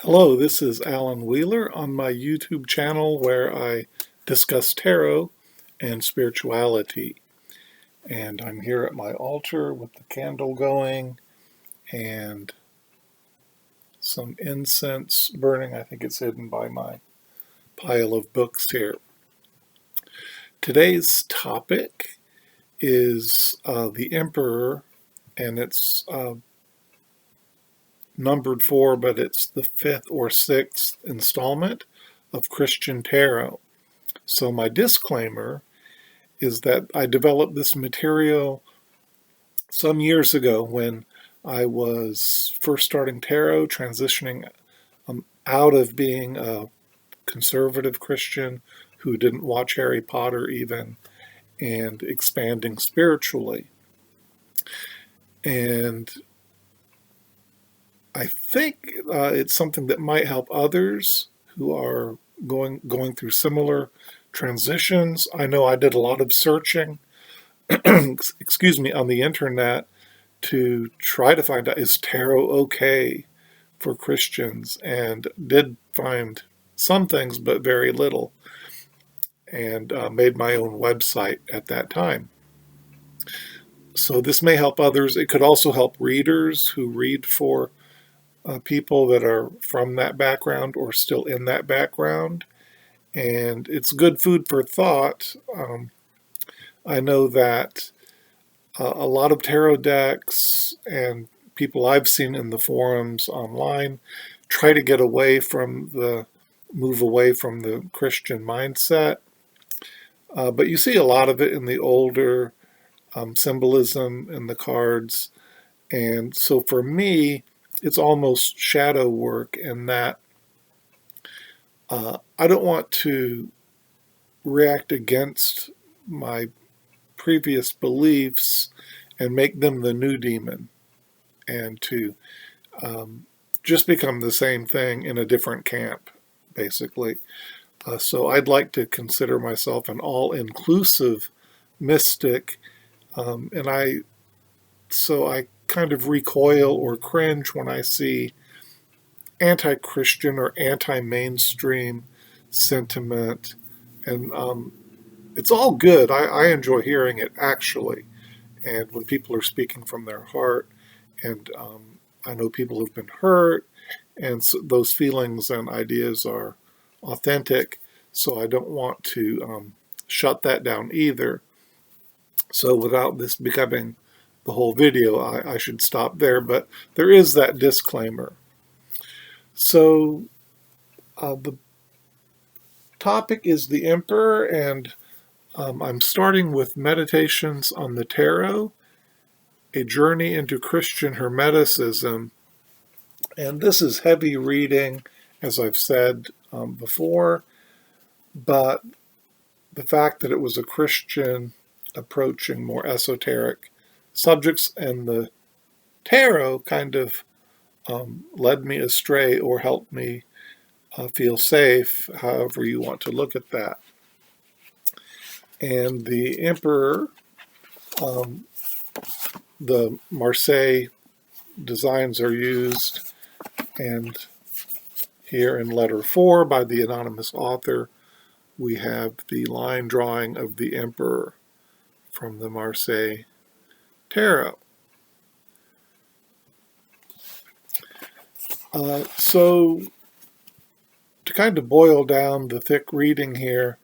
Hello, this is Alan Wheeler on my YouTube channel where I discuss tarot and spirituality. And I'm here at my altar with the candle going and some incense burning. I think it's hidden by my pile of books here. Today's topic is the Emperor, and it's numbered 4, but it's the 5th or 6th installment of Christian Tarot. So my disclaimer is that I developed this material some years ago when I was first starting tarot, transitioning out of being a conservative Christian who didn't watch Harry Potter even, and expanding spiritually. And I think it's something that might help others who are going through similar transitions. I know I did a lot of searching, excuse me, on the internet to try to find out, is tarot okay for Christians, and did find some things but very little, and made my own website at that time. So this may help others. It could also help readers who read for people that are from that background or still in that background. And it's good food for thought. I know that a lot of tarot decks and people I've seen in the forums online try to move away from the Christian mindset. But you see a lot of it in the older symbolism in the cards. And so for me, it's almost shadow work in that I don't want to react against my previous beliefs and make them the new demon, and to just become the same thing in a different camp, basically. So I'd like to consider myself an all-inclusive mystic, and I kind of recoil or cringe when I see anti-Christian or anti-mainstream sentiment, and it's all good. I enjoy hearing it, actually, and when people are speaking from their heart, and I know people have been hurt, and so those feelings and ideas are authentic, so I don't want to shut that down either. So without this becoming the whole video, I should stop there, but there is that disclaimer. So the topic is the Emperor, and I'm starting with Meditations on the Tarot, a journey into Christian Hermeticism. And this is heavy reading, as I've said before, but the fact that it was a Christian approaching more esoteric subjects, and the tarot kind of led me astray or helped me feel safe, however you want to look at that. And the Emperor, the Marseille designs are used, and here in letter 4 by the anonymous author, we have the line drawing of the Emperor from the Marseille Tarot. So to kind of boil down the thick reading here,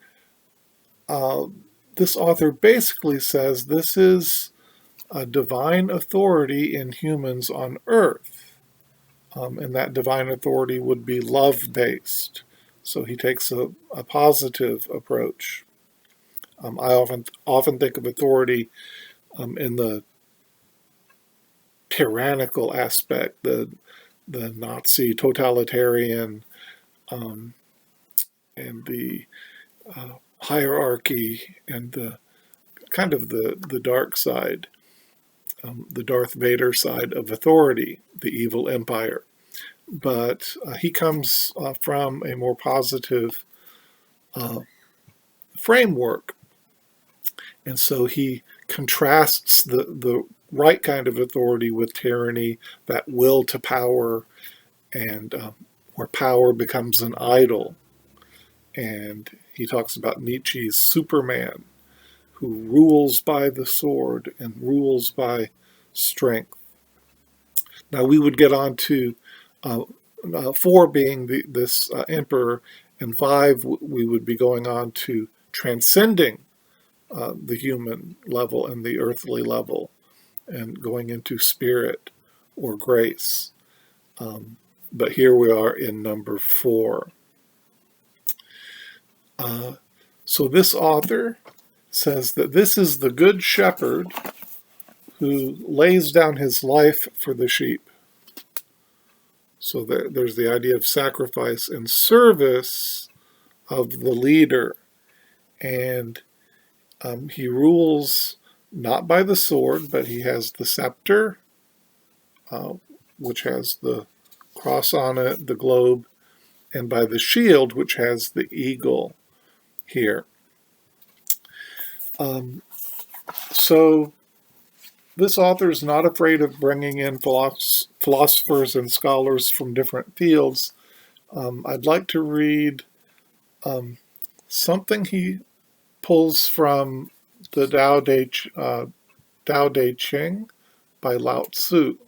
this author basically says this is a divine authority in humans on earth, and that divine authority would be love-based. So he takes a positive approach. I often think of authority in the tyrannical aspect, the Nazi totalitarian, and the hierarchy, and the kind of the dark side, the Darth Vader side of authority, the evil empire. But he comes from a more positive framework, and so he contrasts the right kind of authority with tyranny, that will to power, and where power becomes an idol. And he talks about Nietzsche's Superman, who rules by the sword and rules by strength. Now we would get on to 4 being this emperor, and 5 we would be going on to transcending the human level and the earthly level, and going into spirit or grace. But here we are in number 4. So this author says that this is the good shepherd who lays down his life for the sheep. So there's the idea of sacrifice and service of the leader. And he rules not by the sword, but he has the scepter, which has the cross on it, the globe, and by the shield, which has the eagle here. So this author is not afraid of bringing in philosophers and scholars from different fields. I'd like to read something he pulls from the Tao Te Ching by Lao Tzu.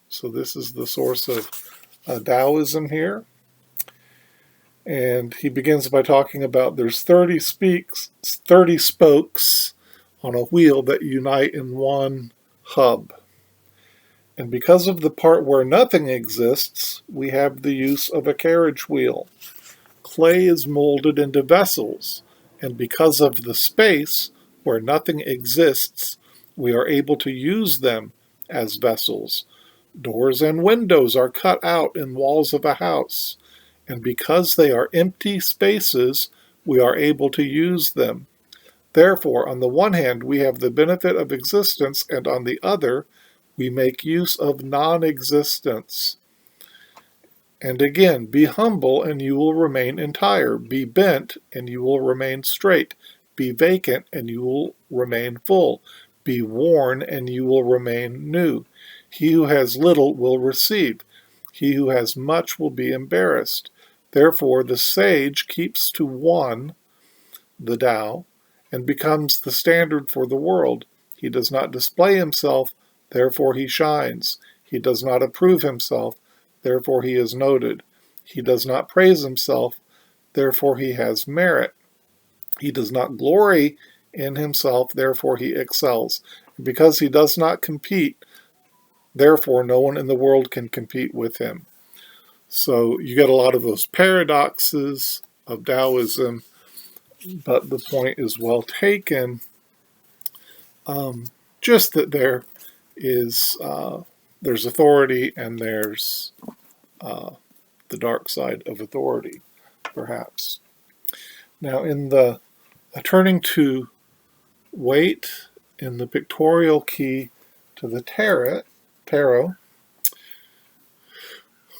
So this is the source of Taoism here. And he begins by talking about there's 30 spokes on a wheel that unite in one hub. And because of the part where nothing exists, we have the use of a carriage wheel. Clay is molded into vessels, and because of the space where nothing exists, we are able to use them as vessels. Doors and windows are cut out in walls of a house, and because they are empty spaces, we are able to use them. Therefore, on the one hand, we have the benefit of existence, and on the other, we make use of non-existence. And again, be humble, and you will remain entire. Be bent, and you will remain straight. Be vacant, and you will remain full. Be worn, and you will remain new. He who has little will receive. He who has much will be embarrassed. Therefore, the sage keeps to one, the Tao, and becomes the standard for the world. He does not display himself, therefore he shines. He does not approve himself, therefore he is noted. He does not praise himself, therefore he has merit. He does not glory in himself, therefore he excels. And because he does not compete, therefore no one in the world can compete with him. So you get a lot of those paradoxes of Taoism, but the point is well taken. Just that there's authority and there's the dark side of authority, perhaps. Now, in the turning to weight in the pictorial key to the tarot,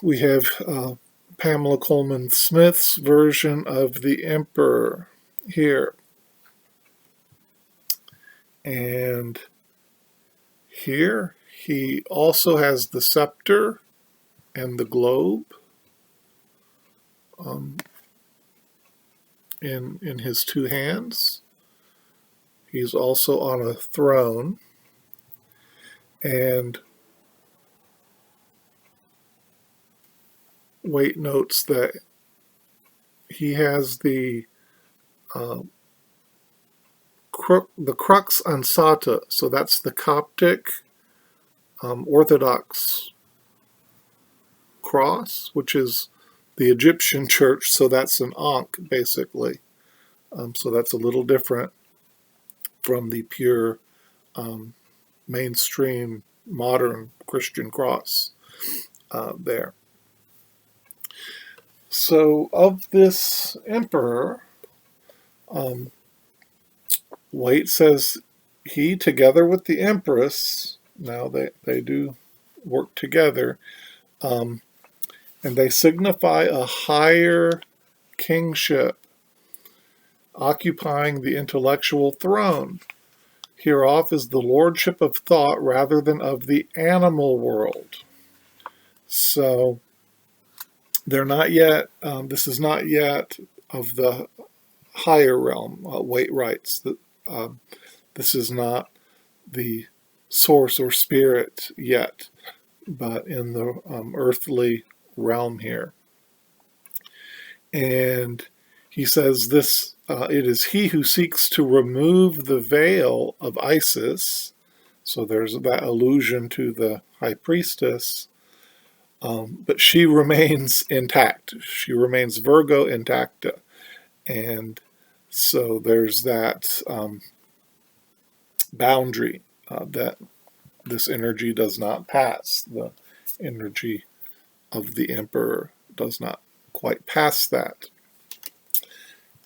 we have Pamela Coleman Smith's version of the Emperor here. And here he also has the scepter and the globe in his 2 hands. He's also on a throne. And Waite notes that he has the crux ansata, so that's the Coptic Orthodox cross, which is the Egyptian church, so that's an ankh, basically. So that's a little different from the pure mainstream modern Christian cross there. So of this emperor, Waite says he, together with the empress, now they do work together, and they signify a higher kingship, occupying the intellectual throne. Hereof is the lordship of thought rather than of the animal world. So they're not yet, this is not yet of the higher realm, weight rights. This is not the source or spirit yet, but in the earthly realm here. And he says this, it is he who seeks to remove the veil of Isis. So there's that allusion to the high priestess, but she remains intact. She remains Virgo intacta. And so there's that boundary that this energy does not pass. The energy of the emperor does not quite pass that.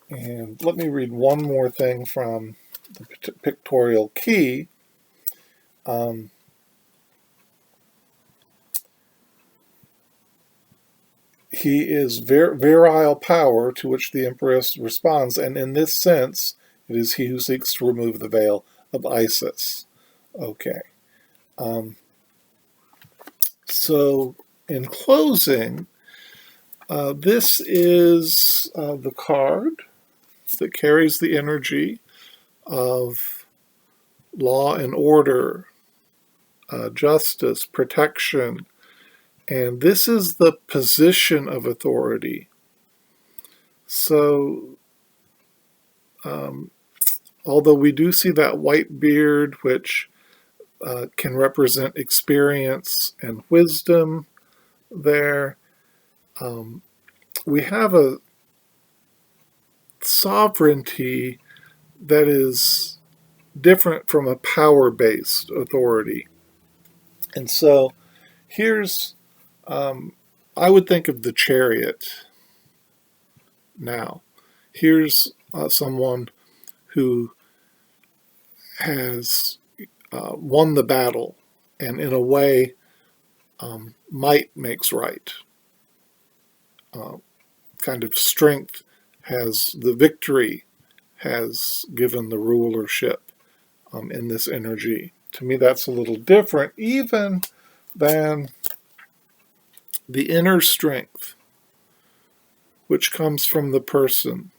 And let me read one more thing from the pictorial key. He is virile power to which the empress responds, and in this sense, it is he who seeks to remove the veil of Isis. Okay. So, in closing, this is the card that carries the energy of law and order, justice, protection, and this is the position of authority. So, although we do see that white beard, which can represent experience and wisdom there, we have a sovereignty that is different from a power-based authority. And so here's, I would think of the chariot now. Here's someone who has won the battle, and in a way, might makes right. Kind of strength has the victory, has given the rulership in this energy. To me, that's a little different even than the inner strength, which comes from the person,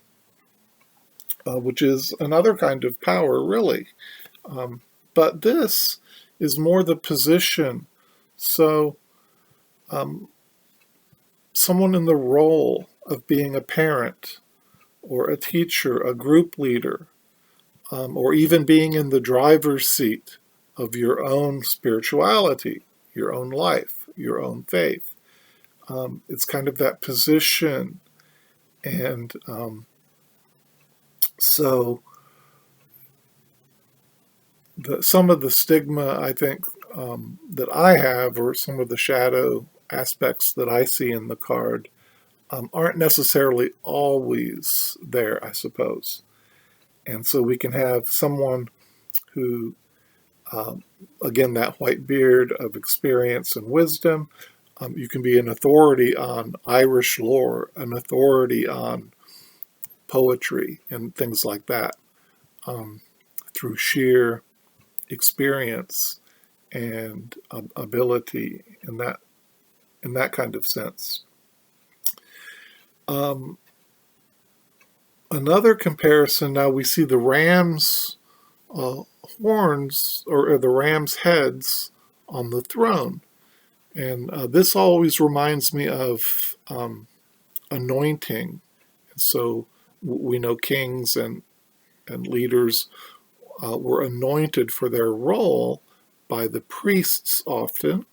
which is another kind of power, really. But this is more the position. So, someone in the role of being a parent or a teacher, a group leader, or even being in the driver's seat of your own spirituality, your own life, your own faith. It's kind of that position. And so some of the stigma, I think, that I have, or some of the shadow aspects that I see in the card, aren't necessarily always there, I suppose. And so we can have someone who, again, that white beard of experience and wisdom. You can be an authority on Irish lore, an authority on poetry and things like that, through sheer experience and ability in that kind of sense. Another comparison, now we see the ram's horns, or the ram's heads on the throne. And this always reminds me of anointing. And so we know kings and leaders were anointed for their role by the priests often.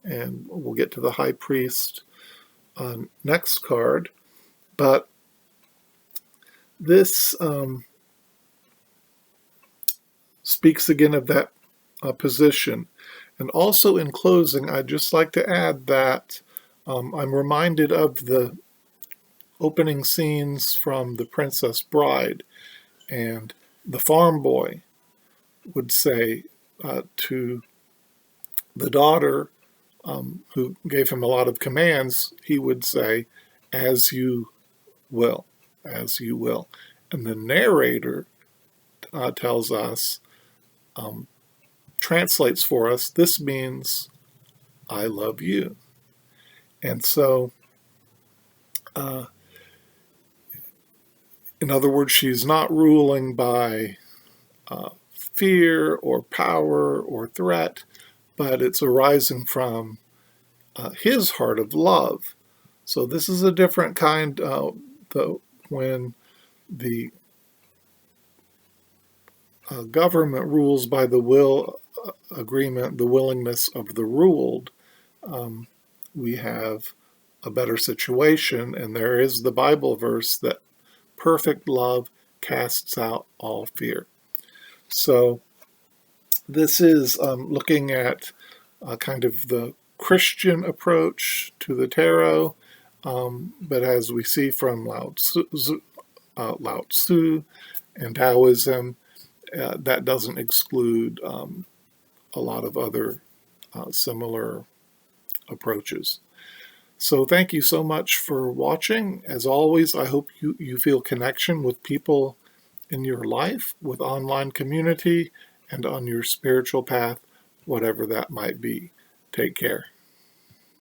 And we'll get to the high priest on next card. But this speaks again of that position. And also in closing, I'd just like to add that I'm reminded of the opening scenes from The Princess Bride, and the farm boy would say to the daughter, who gave him a lot of commands, he would say, "As you will, as you will." And the narrator tells us, translates for us, this means, "I love you." And so Uh, in other words, she's not ruling by fear or power or threat, but it's arising from his heart of love. So this is a different kind. When the government rules by the will agreement, the willingness of the ruled, um, we have a better situation. And there is the Bible verse that perfect love casts out all fear. So this is looking at kind of the Christian approach to the tarot, but as we see from Lao Tzu and Taoism, that doesn't exclude a lot of other similar approaches. So thank you so much for watching. As always, I hope you feel connection with people in your life, with online community, and on your spiritual path, whatever that might be. Take care.